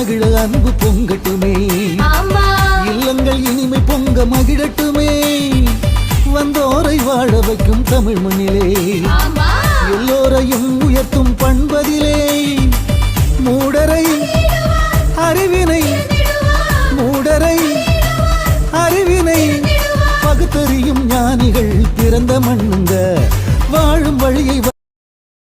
மகிழ அன்பு பொங்கட்டுமே, இல்லங்கள் இனிமை பொங்க மகிழட்டுமே, வந்தோரை வாழ வைக்கும் தமிழ் மண்ணிலே